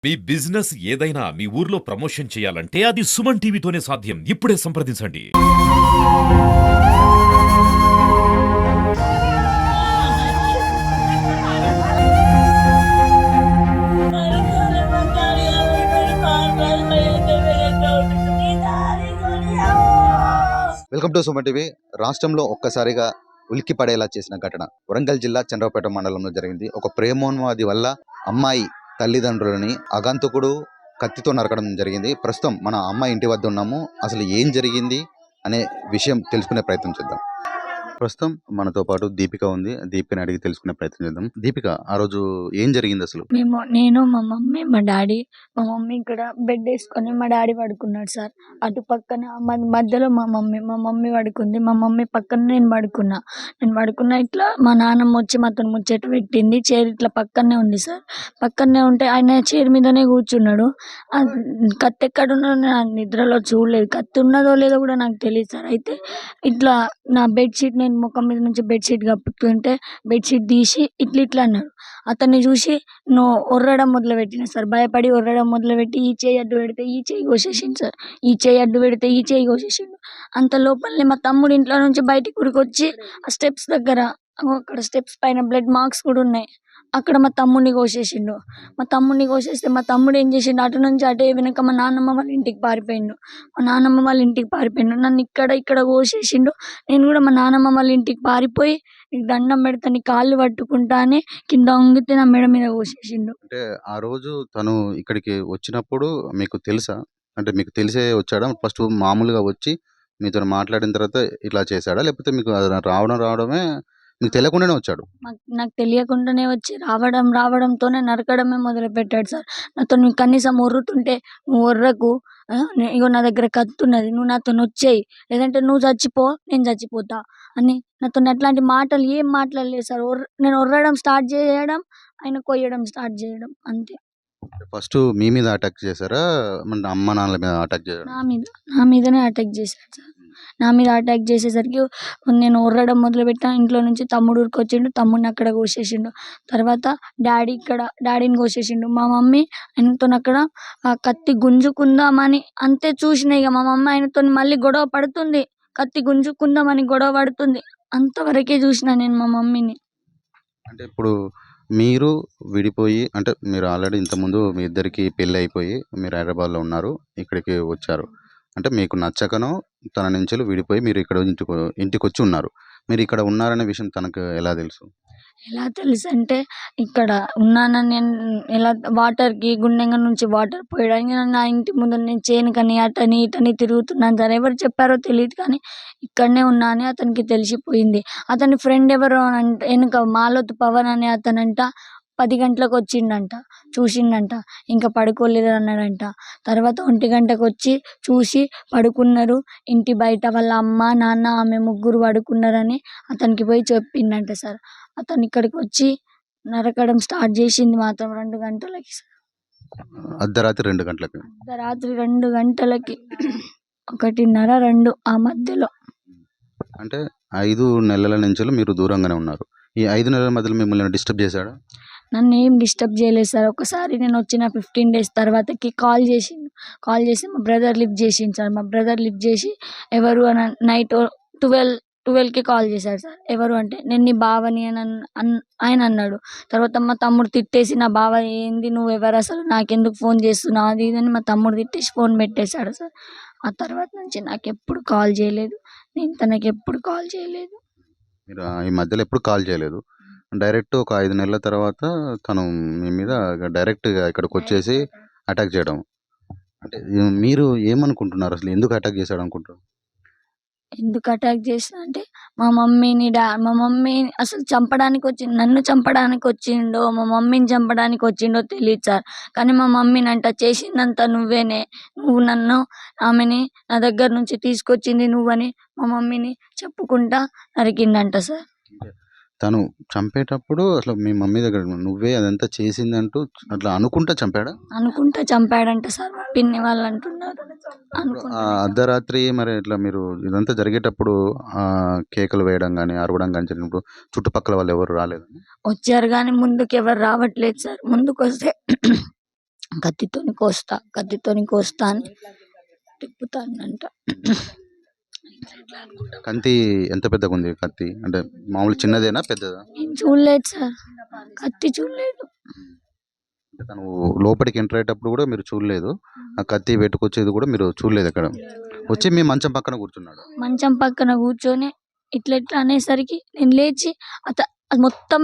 మీ business ఏదైనా మీ ఊర్లో promotion చేయాలంటే అది సుమన్ టీవీతోనే సాధ్యం. ఇప్పుడే సంప్రదించండి. Welcome to Suman TV. రాష్ట్రంలో ఒక్కసారిగా ఉలిక్కి పడేలా చేసిన ఘటన వరంగల్ జిల్లా చంద్రపేట మండలంలో జరిగింది. ఒక ప్రేమోన్మాది వల్ల అమ్మాయి తల్లిదండ్రులని అగంతకుడు కత్తితో నరకడం జరిగింది. ప్రస్తుతం మన అమ్మాయి ఇంటి వద్ద ఉన్నాము. అసలు ఏం జరిగింది అనే విషయం తెలుసుకునే ప్రయత్నం చేద్దాం. ప్రస్తుతం మనతో పాటు దీపిక ఉంది. దీపికని అడిగి తెలుసుకునే ప్రయత్నం చేద్దాం. దీపిక, ఆ రోజు ఏం జరిగింది అసలు? నేను, మా మమ్మీ, మా డాడీ. మా మమ్మీ ఇక్కడ బెడ్ వేసుకొని మా డాడీ పడుకున్నాడు సార్. అటు పక్కన మధ్యలో మా మమ్మీ పడుకుంది. మా మమ్మీ పక్కన నేను పడుకున్నా. ఇట్లా మా నాన్నమ్మ వచ్చి మాతో ముచ్చట పెట్టింది. చైర్ ఇట్లా పక్కనే ఉంది సార్. పక్కనే ఉంటే ఆయన చైర్ మీదనే కూర్చున్నాడు. కత్తి ఎక్కడున్నదో నేను నిద్రలో చూడలేదు. కత్తి ఉన్నదో లేదో కూడా నాకు తెలియదు సార్. అయితే ఇట్లా నా బెడ్షీట్, నేను ముఖం మీద నుంచి బెడ్షీట్ కప్పుతుంటే బెడ్షీట్ తీసి ఇట్లా అన్నాడు. అతన్ని చూసి ఒర్రడం మొదలుపెట్టిన సార్. భయపడి ఒర్రడం మొదలుపెట్టి ఈ చేయి అడ్డు పెడితే ఈ చేయి కోసేసిండు సార్. ఈ చేయి అడ్డు పెడితే ఈ చేయి కోసేసిండు. అంత లోపలనే మా తమ్ముడు ఇంట్లో నుంచి బయటికి ఉరికొచ్చి ఆ స్టెప్స్ దగ్గర, అక్కడ స్టెప్స్ పైన బ్లడ్ మార్క్స్ కూడా ఉన్నాయి. అక్కడ మా తమ్ముడిని కోసేసిండు. మా తమ్ముడిని కోసేస్తే మా తమ్ముడు ఏం చేసిండు, అటు నుంచి అటే వెనక మా నాన్నమ్మ వాళ్ళ ఇంటికి పారిపోయిండు. నన్ను ఇక్కడ కోసేసిండు. నేను కూడా మా నాన్నమ్మ వాళ్ళ ఇంటికి పారిపోయి, నీకు దండం పెడతా, నీ కాళ్ళు పట్టుకుంటా అని కింద వంగితే నా మెడ మీద కోసేసిండు. అంటే ఆ రోజు తను ఇక్కడికి వచ్చినప్పుడు మీకు తెలుసా? అంటే మీకు తెలిసే వచ్చాడా? ఫస్ట్ మామూలుగా వచ్చి మీతో మాట్లాడిన తర్వాత ఇట్లా చేశాడా? లేకపోతే మీకు రావడమే మీకు తెలియకుండానే వచ్చాడు? నాకు తెలియకుండానే వచ్చి రావడంతోనే నరకడమే మొదలుపెట్టాడు సార్. నాతోని కనీసం ఒర్రుతుంటే, "నువ్వు ఒర్రకు, ఇగో నా దగ్గర కత్తున్నది, నువ్వు నాతోని వచ్చేయి, లేదంటే నువ్వు చచ్చిపో, నేను చచ్చిపోతా" అని నాతోని అట్లాంటి మాటలు ఏం మాట్లాడలేదు సార్. నేను ఒర్రడం స్టార్ట్ చేయడం, ఆయన కొయ్యడం స్టార్ట్ చేయడం, అంతే. ఫస్ట్ మీ మీద అటాక్ చేశారా? మన అమ్మ నాన్నల మీద అటాక్ చేశారా? నా మీదనే అటాక్ చేశాడు సార్. నా మీద అటాక్ చేసేసరికి నేను ఒర్రడం మొదలుపెట్టా. ఇంట్లో నుంచి తమ్ముడు ఉరికొచ్చిండు. తమ్ముడిని అక్కడ కోసేసిండు. తర్వాత డాడీని కోసేసిండు. మా మమ్మీ ఆయనతోని అక్కడ కత్తి గుంజుకుందామని అంతే చూసిన. ఇక మా మమ్మీ ఆయనతోని మళ్ళీ గొడవ పడుతుంది. కత్తి గుంజుకుందామని గొడవ పడుతుంది. అంతవరకే చూసిన నేను మా మమ్మీని. అంటే ఇప్పుడు మీరు విడిపోయి, అంటే మీరు ఆల్రెడీ ఇంతకుముందు మీ ఇద్దరికి పెళ్ళి అయిపోయి మీరు హైదరాబాద్లో ఉన్నారు, ఇక్కడికి వచ్చారు. అంటే మీకు నచ్చకనో తన నుంచి విడిపోయి మీరు ఇక్కడ ఇంటికి వచ్చి ఉన్నారు. మీరు ఇక్కడ ఉన్నారనే విషయం తనకు ఎలా తెలుసు? ఎలా తెలుసంటే, ఇక్కడ ఉన్నానని నేను ఎలా వాటర్‌కి గుండెంగ నుంచి వాటర్ పోయడానికి నా ఇంటి ముందు నేను చేనుకని, అటని, ఇటని తిరుగుతున్నాను సార్. ఎవరు చెప్పారో తెలీదు కానీ ఇక్కడనే ఉన్నా అని అతనికి తెలిసిపోయింది. అతని ఫ్రెండ్ ఎవరో అంటే ఎనక మాలోతు పవన్ అనే అతనంట 10 గంటలకు వచ్చిండంట. చూసిండంట. ఇంకా పడుకోలేదు అన్నాడంట. తర్వాత 1 గంటకొచ్చి చూసి పడుకున్నారు. ఇంటి బయట వాళ్ళ అమ్మ, నాన్న, ఆమె ముగ్గురు పడుకున్నారని అతనికి పోయి చెప్పిండంట సార్. అతను ఇక్కడికి వచ్చి నరకడం స్టార్ట్ చేసింది మాత్రం 2 గంటలకి సార్. అర్ధరాత్రి 2 గంటలకి? అర్ధరాత్రి 2 గంటలకి, 1:30, 2 ఆ మధ్యలో. అంటే 5 నెలల నుంచి మీరు దూరంగానే ఉన్నారు. ఈ 5 నెలల మధ్యలో మిమ్మల్ని డిస్టర్బ్ చేశాడా? నన్ను ఏం డిస్టర్బ్ చేయలేదు సార్. ఒకసారి నేను వచ్చిన 15 డేస్ తర్వాతకి కాల్ చేసిండు. కాల్ చేసి మా బ్రదర్ లిఫ్ట్ చేసిండు సార్. మా బ్రదర్ లిఫ్ట్ చేసి ఎవరు అని నైట్ 12కి కాల్ చేశాడు సార్. ఎవరు అంటే, నేను నీ బావని అని ఆయన అన్నాడు. తర్వాత మా తమ్ముడు తిట్టేసి, నా బావ ఏంది, నువ్వెవరు అసలు, నాకెందుకు ఫోన్ చేస్తున్నావు, అది ఇది అని మా తమ్ముడు తిట్టేసి ఫోన్ పెట్టేశాడు సార్. ఆ తర్వాత నుంచి నాకెప్పుడు కాల్ చేయలేదు. నేను తనకెప్పుడు కాల్ చేయలేదు. మీరు ఈ మధ్యలో ఎప్పుడు కాల్ చేయలేదు. డైరెక్ట్ ఒక 5 నెలల తర్వాత తను మీ మీద డైరెక్ట్‌గా ఇక్కడికి వచ్చేసి అటాక్ చేయడం. అంటే మీరు ఏమనుకుంటున్నారు అసలు? ఎందుకు అటాక్ చేశాడు అనుకుంటున్నారు? ఎందుకు అటాక్ చేసినా అంటే, మా మమ్మీ అసలు నన్ను చంపడానికి వచ్చిండో, మా మమ్మీని చంపడానికి వచ్చిండో తెలీదు సార్. కానీ మా మమ్మీనంట చేసిందంతా నువ్వేనే, ఆమెని నా దగ్గర నుంచి తీసుకొచ్చింది నువ్వని మా మమ్మీని చెప్పుకుంటా నరికిండంట సార్. తను చంపేటప్పుడు అసలు మీ మమ్మీ దగ్గర నువ్వే అదంతా చేసిందంటూ అట్లా అనుకుంటా చంపాడా? అనుకుంటా చంపాడంట సార్. మా పిన్ని వాళ్ళు అంటున్నారు. అర్ధరాత్రి మరి ఇట్లా మీరు ఇదంతా జరిగేటప్పుడు కేకలు వేయడం కానీ, అరవడం కానీ జరిగినప్పుడు చుట్టుపక్కల వాళ్ళు ఎవరు రాలేదు? వచ్చారు కానీ ముందుకు ఎవరు రావట్లేదు సార్. ముందుకొస్తే కత్తితోని కోస్తా అని తిప్పుతానంట. కంతి ఎంత పెద్దగా ఉంది కత్తి? అంటే మామూలు చిన్నదేనా పెద్దదా? నేను చూడలేదు సార్, కత్తి చూడలేదు. అంటే తను లోపలికి ఎంటర్ అయ్యేటప్పుడు కూడా మీరు చూడలేదు, ఆ కత్తి పెట్టుకొచ్చేది కూడా మీరు చూడలేదు అక్కడ. వచ్చి మీ మంచం పక్కన కూర్చున్నాడు. మంచం పక్కన కూర్చొని ఇట్లా ఇట్లా అనేసరికి నేను లేచి అది మొత్తం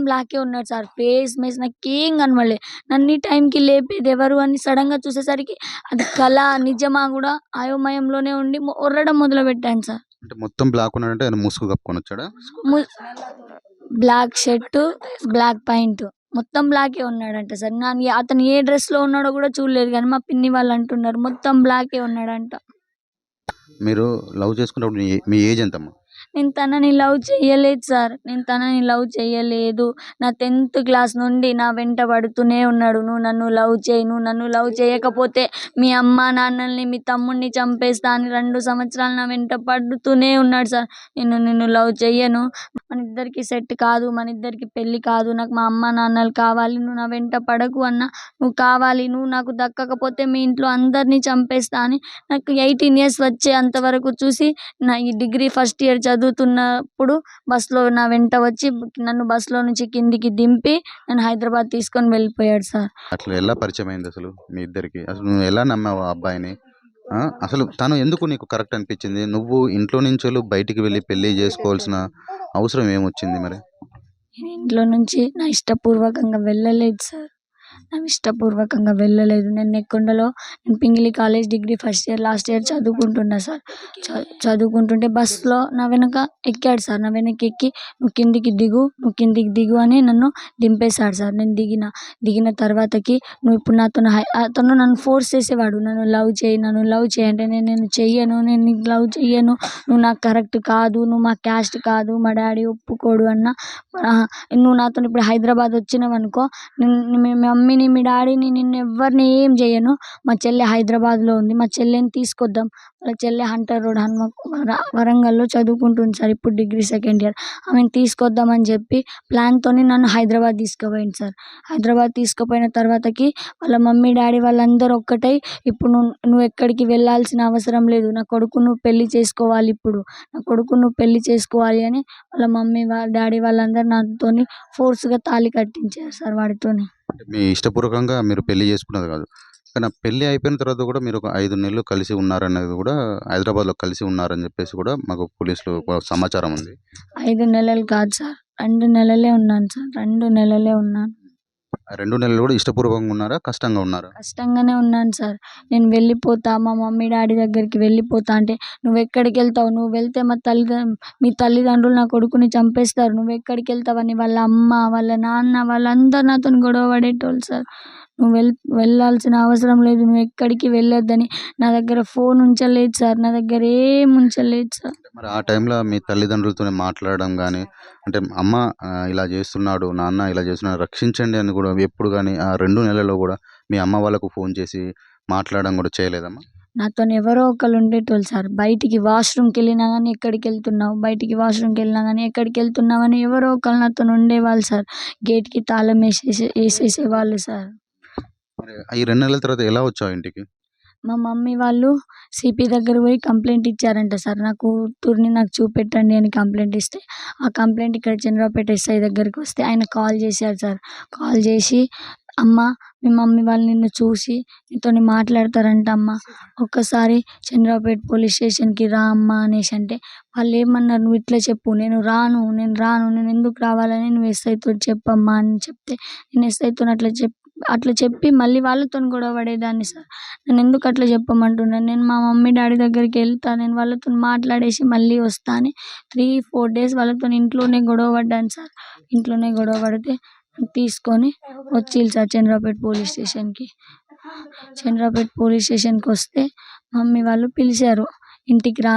బ్లాకే ఉన్నాడు సార్. ఫేస్ మేస్ నాకేం కనబడలే. నన్ను ఈ టైంకి లేపేది ఎవరు అని సడన్గా చూసేసరికి అది కళ నిజమా కూడా అయోమయంలోనే ఉండి ఒర్రడం మొదలు పెట్టాను సార్. అంటే మొత్తం బ్లాక్ ఉన్నాడంటే ఆయన ముసుగు కప్పుకొని వచ్చాడా? బ్లాక్ షర్టు, బ్లాక్ పాయింట్, మొత్తం బ్లాకే ఉన్నాడంట సార్. అతను ఏ డ్రెస్లో ఉన్నాడో కూడా చూడలేదు, కానీ మా పిన్ని వాళ్ళు అంటున్నారు మొత్తం బ్లాకే ఉన్నాడంట. మీరు లవ్ చేసుకున్నప్పుడు మీ ఏజ్ ఎంతమ్మా? నేను తనని లవ్ చేయలేదు సార్, నేను తనని లవ్ చేయలేదు. నా 10th క్లాస్ నుండి నా వెంట పడుతూనే ఉన్నాడు. నువ్వు నన్ను లవ్ చేయి, నువ్వు నన్ను లవ్ చేయకపోతే మీ అమ్మ నాన్నల్ని మీ తమ్ముడిని చంపేస్తా అని 2 సంవత్సరాలు నా వెంట పడుతూనే ఉన్నాడు సార్. నిన్ను లవ్ చెయ్యను, మన ఇద్దరికి సెట్ కాదు, మన ఇద్దరికి పెళ్ళి కాదు, నాకు మా అమ్మ నాన్నలు కావాలి, నువ్వు నా వెంట పడకు అన్న. నువ్వు కావాలి, నువ్వు నాకు దక్కకపోతే మీ ఇంట్లో అందరినీ చంపేస్తా అని నాకు 18 years వచ్చే అంతవరకు చూసి నా ఈ డిగ్రీ ఫస్ట్ ఇయర్ చదువుతున్నప్పుడు బస్సులో నా వెంట వచ్చి నన్ను బస్సులో నుంచి కిందికి దింపి నన్ను హైదరాబాద్ తీసుకొని వెళ్ళిపోయాడు సార్. అట్లా ఎలా పరిచయం అయింది అసలు మీ ఇద్దరికి? అసలు నువ్వు ఎలా నమ్మావు ఆ అబ్బాయిని? అసలు తను ఎందుకు నీకు కరెక్ట్ అనిపించింది? నువ్వు ఇంట్లో నుంచి బయటికి వెళ్ళి పెళ్లి చేసుకోవాల్సిన అవసరం ఏమొచ్చింది మరి? నేను ఇంట్లో నుంచి నా ఇష్టపూర్వకంగా వెళ్ళలేదు సార్, నేను నెక్కొండలో Pingili college degree first year last year చదువుకుంటున్నా సార్. చదువుకుంటుంటే బస్సులో నా వెనక ఎక్కాడు సార్. నా వెనక ఎక్కి నువ్వు కిందికి దిగు అని నన్ను దింపేశాడు సార్. నేను దిగిన తర్వాతకి నువ్వు ఇప్పుడు అతను నన్ను ఫోర్స్ చేసేవాడు, నన్ను లవ్ చేయి అంటే నేను చెయ్యను, నేను నీకు లవ్ చెయ్యను, నువ్వు నాకు కరెక్ట్ కాదు, నువ్వు మా క్యాస్ట్ కాదు, మా డాడీ ఒప్పుకోడు అన్న. నువ్వు నాతో ఇప్పుడు హైదరాబాద్ వచ్చినావు అనుకో, మీ మమ్మీని మీ డాడీని నిన్ను ఎవరిని ఏం చేయను, మా చెల్లె హైదరాబాద్లో ఉంది, మా చెల్లెని తీసుకొద్దాం. వాళ్ళ చెల్లె హంటర్ రోడ్ వరంగల్లో చదువుకుంటుంది సార్, ఇప్పుడు డిగ్రీ సెకండ్ ఇయర్. ఆమెను తీసుకొద్దామని చెప్పి ప్లాన్తోని నన్ను హైదరాబాద్ తీసుకుపోయింది సార్. హైదరాబాద్ తీసుకుపోయిన తర్వాతకి వాళ్ళ మమ్మీ డాడీ వాళ్ళందరూ ఒక్కటై, ఇప్పుడు నువ్వు ఎక్కడికి వెళ్ళాల్సిన అవసరం లేదు, నా కొడుకు నువ్వు పెళ్లి చేసుకోవాలి, ఇప్పుడు నా కొడుకు నువ్వు పెళ్లి చేసుకోవాలి అని వాళ్ళ మమ్మీ డాడీ వాళ్ళందరూ నాతోని ఫోర్స్గా తాళి కట్టించారు సార్ వాడితోని. మీ ఇష్టపూర్వకంగా మీరు పెళ్లి చేసుకున్నది కాదు, కానీ పెళ్లి అయిపోయిన తర్వాత కూడా మీరు ఒక 5 నెలలు కలిసి ఉన్నారనేది కూడా, హైదరాబాద్లో కలిసి ఉన్నారని చెప్పేసి కూడా మాకు పోలీసులు సమాచారం ఉంది. 5 నెలలు కాదు సార్, 2 నెలలే ఉన్నాను సార్, 2 నెలలే ఉన్నాను. 2 నెలలు కూడా ఇష్టపూర్వకంగా ఉన్నారా, కష్టంగా ఉన్నారా? కష్టంగానే ఉన్నాను సార్. నేను వెళ్ళిపోతా, మా మమ్మీ డాడీ దగ్గరికి వెళ్ళిపోతా అంటే, నువ్వు ఎక్కడికి వెళ్తావు, నువ్వు వెళ్తే మీ తల్లిదండ్రులు నా కొడుకుని చంపేస్తారు, నువ్వు ఎక్కడికి వెళ్తావని వాళ్ళ అమ్మ వాళ్ళ నాన్న వాళ్ళందరూ నాతో గొడవ పడేటోళ్ళు సార్. నువ్వు వెళ్ళాల్సిన అవసరం లేదు, నువ్వు ఎక్కడికి వెళ్ళొద్దని. నా దగ్గర ఫోన్ ఉంచలేదు సార్, నా దగ్గర ఏం ఉంచలేదు సార్. మరి ఆ టైంలో మీ తల్లిదండ్రులతో మాట్లాడడం కానీ, అంటే అమ్మ ఇలా చేస్తున్నాడు, నాన్న ఇలా చేస్తున్నాడు, రక్షించండి అని కూడా ఎప్పుడు కానీ ఆ 2 నెలల్లో కూడా మీ అమ్మ వాళ్ళకు ఫోన్ చేసి మాట్లాడడం కూడా చేయలేదమ్మా? నాతో ఎవరో ఒకరు ఉండేటోళ్ళు సార్. బయటికి వాష్రూమ్కి వెళ్ళినా కానీ ఎక్కడికి వెళ్తున్నావు, బయటికి వాష్రూమ్కి వెళ్ళినా కానీ ఎక్కడికి వెళ్తున్నావు అని ఎవరో ఒకరు నాతో ఉండేవాళ్ళు సార్. గేట్కి తాళం వేసేసేవాళ్ళు సార్. మరి ఈ 2 నెలల తర్వాత ఎలా వచ్చావు ఇంటికి? మా మమ్మీ వాళ్ళు సిపి దగ్గర పోయి కంప్లైంట్ ఇచ్చారంట సార్. నా కూతుర్ని నాకు చూపెట్టండి అని కంప్లైంట్ ఇస్తే, ఆ కంప్లైంట్ ఇక్కడ చంద్రపేట ఎస్ఐ దగ్గరికి వస్తే ఆయన కాల్ చేశారు సార్. కాల్ చేసి, అమ్మ మీ మమ్మీ వాళ్ళు నిన్ను చూసి నీతోని మాట్లాడతారంట అమ్మ, ఒక్కసారి చంద్రపేట పోలీస్ స్టేషన్కి రా అమ్మ అనేసి అంటే, వాళ్ళు ఏమన్నారు, నువ్వు ఇట్లా చెప్పు, నేను రాను, నేను ఎందుకు రావాలని నువ్వు ఎస్ఐతో చెప్పమ్మా అని చెప్తే, నేను ఎస్ఐతో అట్లా చెప్పి మళ్ళీ వాళ్ళతో గొడవ పడేదాన్ని సార్. నేను ఎందుకు అట్లా చెప్పమంటున్నాను, నేను మా మమ్మీ డాడీ దగ్గరికి వెళ్తా, నేను వాళ్ళతో మాట్లాడేసి మళ్ళీ వస్తా అని 3-4 days వాళ్ళతో ఇంట్లోనే గొడవ పడ్డాను సార్. ఇంట్లోనే గొడవ పడితే తీసుకొని వచ్చిళ్ళు సార్ చంద్రపేట పోలీస్ స్టేషన్కి. చంద్రపేట పోలీస్ స్టేషన్కి వస్తే మమ్మీ వాళ్ళు పిలిచారు, ఇంటికి రా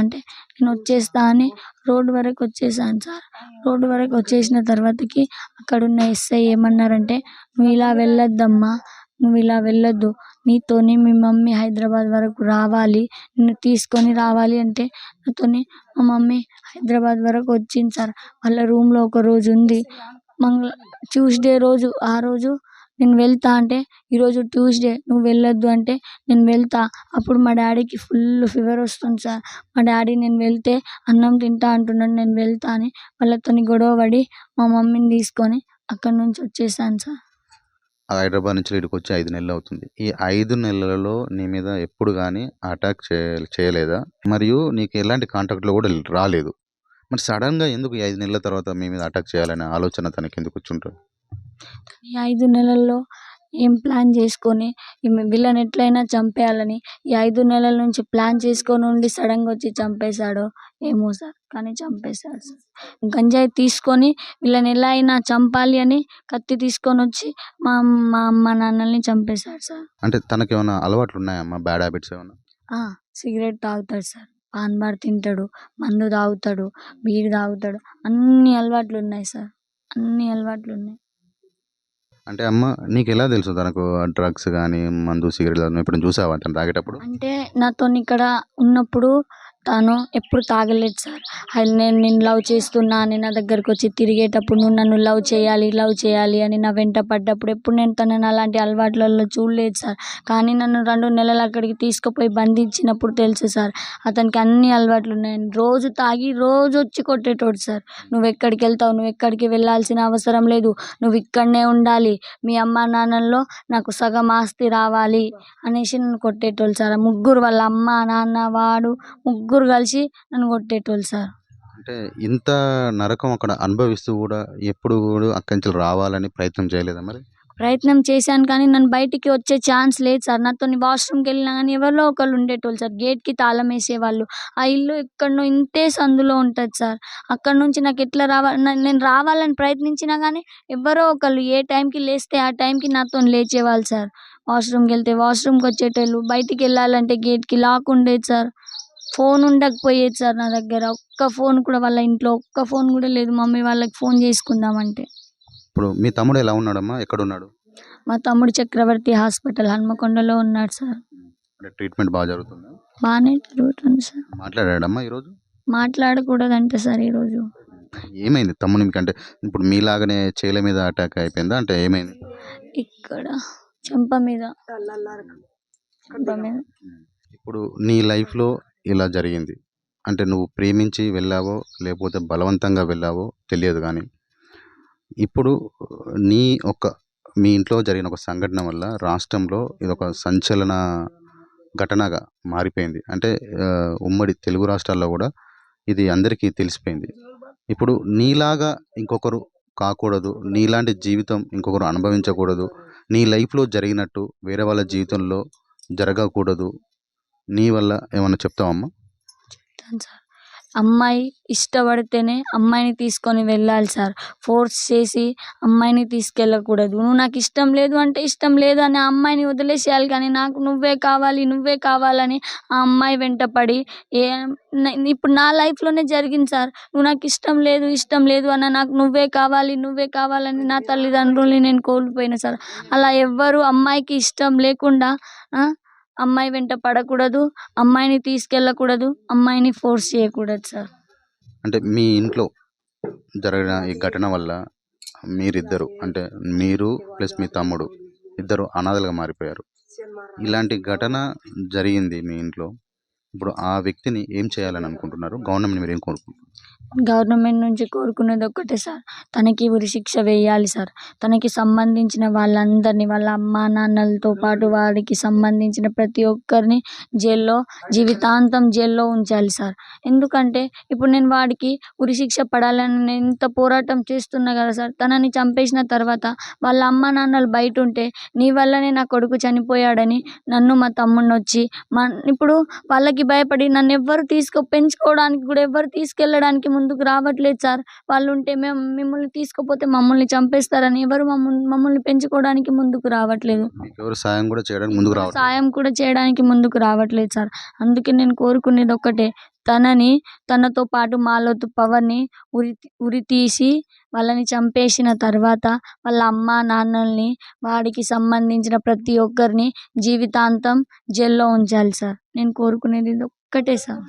అంటే నేను వచ్చేస్తా అని రోడ్డు వరకు వచ్చేసాను సార్. రోడ్డు వరకు వచ్చేసిన తర్వాతకి అక్కడున్న ఎస్ఐ ఏమన్నారంటే, నువ్వు ఇలా వెళ్ళొద్దమ్మా, నువ్వు ఇలా వెళ్ళొద్దు, నీతోని మీ మమ్మీ హైదరాబాద్ వరకు రావాలి, నిన్ను తీసుకొని రావాలి అంటే నాతోని మా మమ్మీ హైదరాబాద్ వరకు వచ్చింది సార్. వాళ్ళ రూమ్లో ఒక రోజు ఉంది, ట్యూస్డే రోజు, ఆ రోజు నేను వెళ్తా అంటే ఈరోజు ట్యూస్డే నువ్వు వెళ్ళొద్దు అంటే నేను వెళ్తా. అప్పుడు మా డాడీకి ఫుల్ ఫీవర్ వస్తుంది సార్. మా డాడీ నేను వెళ్తే అన్నం తింటా అంటున్నాడు, నేను వెళ్తా అని వాళ్ళతోని గొడవ పడి మా మమ్మీని తీసుకొని అక్కడి నుంచి వచ్చేసాను సార్. హైదరాబాద్ నుంచి ఇక్కడికి వచ్చి 5 నెలలు అవుతుంది. ఈ 5 నెలలలో నీ మీద ఎప్పుడు కానీ అటాక్ చేయలేదా? మరియు నీకు ఎలాంటి కాంటాక్ట్‌లో కూడా రాలేదు. మరి సడన్‌గా ఎందుకు ఈ 5 నెలల తర్వాత మీ మీద అటాక్ చేయాలనే ఆలోచన తనకెందుకు వచ్చుంటది? ఈ 5 నెలల్లో ఏం ప్లాన్ చేసుకొని వీళ్ళని ఎట్లయినా చంపేయాలని ఈ 5 నెలల నుంచి ప్లాన్ చేసుకొని ఉండి సడన్‌గా వచ్చి చంపేశాడో ఏమో సార్. కానీ చంపేశాడు సార్. గంజాయి తీసుకొని వీళ్ళని ఎలా అయినా చంపాలి అని కత్తి తీసుకొని వచ్చి మా మా అమ్మ నాన్నల్ని చంపేశాడు సార్. అంటే తనకేమన్నా అలవాట్లున్నాయమ్మా? బ్యాడ్ హ్యాబిట్స్ ఏమన్నా? సిగరెట్ తాగుతాడు సార్, పాన్ బార్ తింటాడు, మందు తాగుతాడు, బీడి తాగుతాడు. అన్ని అలవాట్లు ఉన్నాయి సార్. అన్ని అలవాట్లు ఉన్నాయి. అంటే అమ్మ నీకెలా తెలుసు తనకు డ్రగ్స్ గానీ, మందు, సిగరెట్లు నువ్వు ఎప్పుడైనా చూసావా తను తాగేటప్పుడు? అంటే నాతోనిక్కడ ఉన్నప్పుడు తను ఎప్పుడు తాగలేదు సార్. నేను నిన్ను లవ్ చేస్తున్నా అని నా దగ్గరకొచ్చి తిరిగేటప్పుడు నువ్వు నన్ను లవ్ చేయాలి అని నా వెంట పడ్డప్పుడు ఎప్పుడు నేను తనని అలాంటి అలవాట్లలో చూడలేదు సార్. కానీ నన్ను 2 నెలలు అక్కడికి తీసుకుపోయి బంధించినప్పుడు తెలుసు సార్ అతనికి అన్ని అలవాట్లు ఉన్నాయని. రోజు తాగి రోజు వచ్చి కొట్టేటోడు సార్. నువ్వెక్కడికి వెళ్తావు, నువ్వు ఎక్కడికి వెళ్ళాల్సిన అవసరం లేదు, నువ్వు ఇక్కడనే ఉండాలి, మీ అమ్మ నాన్నల్లో నాకు సగం ఆస్తి రావాలి అనేసి నన్ను కొట్టేటోళ్ళు సార్. ముగ్గురు వాళ్ళ అమ్మ నాన్న వాడు ముగ్గురు కలిసి నన్ను కొట్టేటోళ్ళు సార్. అంటే ఇంత నరకం అక్కడ అనుభవిస్తూ కూడా ఎప్పుడు కూడా అక్కడి నుంచి రావాలని ప్రయత్నం చేయలేదా మరి? ప్రయత్నం చేశాను కానీ నన్ను బయటికి వచ్చే ఛాన్స్ లేదు సార్. నాతోని వాష్రూమ్కి వెళ్ళినా కానీ ఎవరో ఒకళ్ళు ఉండేటోళ్ళు సార్. గేట్కి తాళం వేసేవాళ్ళు. ఆ ఇల్లు ఎక్కడనో ఇంతే సందులో ఉంటుంది సార్. అక్కడ నుంచి నాకు ఎట్లా నేను రావాలని ప్రయత్నించినా కానీ ఎవరో ఒకళ్ళు ఏ టైంకి లేస్తే ఆ టైంకి నాతో లేచేవాళ్ళు సార్. వాష్రూమ్కి వెళ్తే వాష్రూమ్కి వచ్చేటోళ్ళు, బయటికి వెళ్ళాలంటే గేట్కి లాక్ ఉండేది సార్. ఫోన్ ఉండకపోయేది సార్ నా దగ్గర. ఒక్క ఫోన్ కూడా వాళ్ళ ఇంట్లో ఒక్క ఫోన్ కూడా లేదు మమ్మీ వాళ్ళకి ఫోన్ చేసుకుందామంటే. ఇప్పుడు మీ తమ్ముడు ఎలా ఉన్నాడమ్మా? ఎక్కడున్నాడు? మా తమ్ముడు చక్రవర్తి హాస్పిటల్ హన్మకొండలో ఉన్నాడు సార్. అంటే ట్రీట్మెంట్ బాగా జరుగుతుందా? బాగానే జరుగుతుంది సార్. మాట్లాడాడమ్మా ఈరోజు? మాట్లాడకూడదంట సార్ ఈరోజు. ఏమైంది తమ్మునికి? అంటే ఇప్పుడు మీలాగానే చేల మీద అటాక్ అయిపోయిందా? అంటే ఏమైంది? ఇక్కడ చెంప మీద. ఇప్పుడు నీ లైఫ్‌లో ఇలా జరిగింది. అంటే నువ్వు ప్రేమించి వెళ్ళావో, లేకపోతే బలవంతంగా వెళ్ళావో తెలియదు గానీ, ఇప్పుడు నీ మీ ఇంట్లో జరిగిన ఒక సంఘటన వల్ల రాష్ట్రంలో ఇదొక సంచలన ఘటనగా మారిపోయింది. అంటే ఉమ్మడి తెలుగు రాష్ట్రాల్లో గూడా ఇది అందరికీ తెలిసిపోయింది. ఇప్పుడు నీలాగా ఇంకొకరు కాకూడదు, నీలాంటి జీవితం ఇంకొకరు అనుభవించకూడదు, నీ లైఫ్‌లో జరిగినట్టు వేరే వాళ్ళ జీవితంలో జరగకూడదు. నీ వల్ల ఏమన్నా చెప్తావమ్మా? చెప్తాను సార్. అమ్మాయి ఇష్టపడితేనే అమ్మాయిని తీసుకొని వెళ్ళాలి సార్. ఫోర్స్ చేసి అమ్మాయిని తీసుకెళ్ళకూడదు. నువ్వు నాకు ఇష్టం లేదు అంటే ఇష్టం లేదు అని ఆ అమ్మాయిని వదిలేసేయాలి. కానీ నాకు నువ్వే కావాలని ఆ అమ్మాయి వెంటపడి ఇప్పుడు నా లైఫ్‌లోనే జరిగింది సార్. నువ్వు నాకు ఇష్టం లేదు అన్న నాకు నువ్వే కావాలని నా తల్లిదండ్రుల్ని నేను కోల్పోయినా సార్. అలా ఎవ్వరు అమ్మాయికి ఇష్టం లేకుండా అమ్మాయి వెంట పడకూడదు, అమ్మాయిని తీసుకెళ్ళకూడదు, అమ్మాయిని ఫోర్స్ చేయకూడదు సార్. అంటే మీ ఇంట్లో జరిగిన ఈ ఘటన వల్ల మీరిద్దరు, అంటే మీరు ప్లస్ మీ తమ్ముడు ఇద్దరు అనాథలుగా మారిపోయారు. ఇలాంటి ఘటన జరిగింది మీ ఇంట్లో. ఇప్పుడు ఆ వ్యక్తిని ఏం చేయాలని అనుకుంటున్నారు? గవర్నమెంట్ మీరేం కోరుకుంటున్నారు? గవర్నమెంట్ నుంచి కోరుకునేది ఒక్కటే సార్, తనకి ఉరిశిక్ష వేయాలి సార్. తనకి సంబంధించిన వాళ్ళందరినీ, వాళ్ళ అమ్మా నాన్నలతో పాటు వాడికి సంబంధించిన ప్రతి ఒక్కరిని జీవితాంతం జైల్లో ఉంచాలి సార్. ఎందుకంటే ఇప్పుడు నేను వాడికి ఉరిశిక్ష పడాలని నేను ఎంత పోరాటం చేస్తున్నా కదా సార్. తనని చంపేసిన తర్వాత వాళ్ళ అమ్మా నాన్నలు బయట ఉంటే నీ వల్లనే నా కొడుకు చనిపోయాడని నన్ను మా తమ్ముడిని వచ్చి ఇప్పుడు వాళ్ళకి భయపడి నన్ను ఎవ్వరు పెంచుకోవడానికి కూడా ఎవ్వరు తీసుకెళ్ళడానికి ముందుకు రావట్లేదు సార్. వాళ్ళు ఉంటే మేము మిమ్మల్ని తీసుకుపోతే మమ్మల్ని చంపేస్తారని ఎవరు మమ్మల్ని పెంచుకోవడానికి ముందుకు రావట్లేదు. సాయం కూడా చేయడానికి ముందుకు రావట్లేదు సార్. అందుకే నేను కోరుకునేది ఒక్కటే, తనతో పాటు మాలోతు పవర్ని ఉరి తీసి వాళ్ళని చంపేసిన తర్వాత వాళ్ళ అమ్మా నాన్నల్ని, వాడికి సంబంధించిన ప్రతి ఒక్కరిని జీవితాంతం జైల్లో ఉంచాలి సార్. నేను కోరుకునేది ఇది ఒక్కటే సార్.